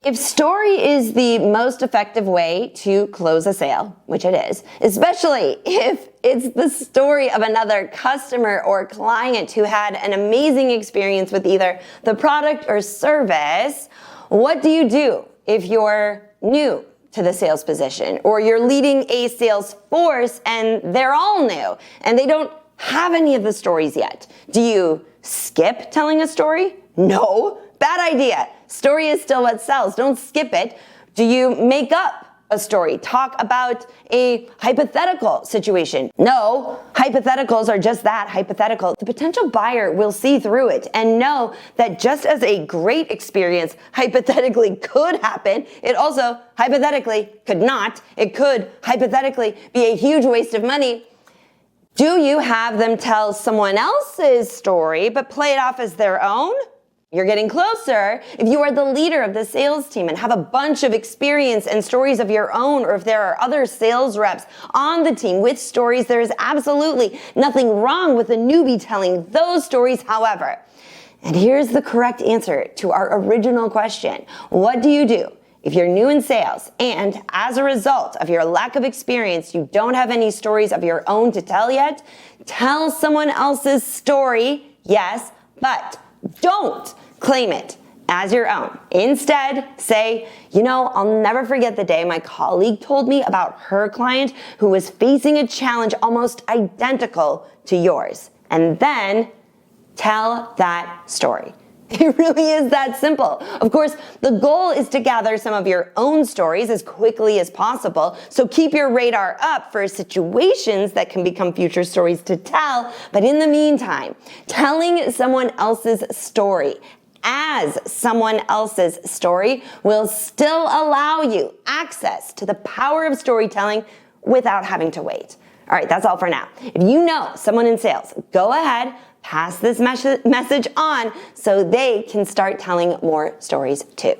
If story is the most effective way to close a sale, which it is, especially if it's the story of another customer or client who had an amazing experience with either the product or service, what do you do if you're new to the sales position or you're leading a sales force and they're all new and they don't have any of the stories yet? Do you skip telling a story? No, bad idea. Story is still what sells. Don't skip it. Do you make up a story? Talk about a hypothetical situation? No, hypotheticals are just that, hypothetical. The potential buyer will see through it and know that just as a great experience hypothetically could happen, it also hypothetically could not. It could hypothetically be a huge waste of money. Do you have them tell someone else's story but play it off as their own? You're getting closer. If you are the leader of the sales team and have a bunch of experience and stories of your own, or if there are other sales reps on the team with stories, there is absolutely nothing wrong with a newbie telling those stories, however. And here's the correct answer to our original question. What do you do if you're new in sales and as a result of your lack of experience, you don't have any stories of your own to tell yet? Tell someone else's story, yes, but don't claim it as your own. Instead, say, I'll never forget the day my colleague told me about her client who was facing a challenge almost identical to yours. And then tell that story. It really is that simple. Of course, the goal is to gather some of your own stories as quickly as possible, so keep your radar up for situations that can become future stories to tell. But in the meantime, telling someone else's story as someone else's story will still allow you access to the power of storytelling without having to wait. All right, that's all for now. If you know someone in sales, go ahead, pass this message on so they can start telling more stories too.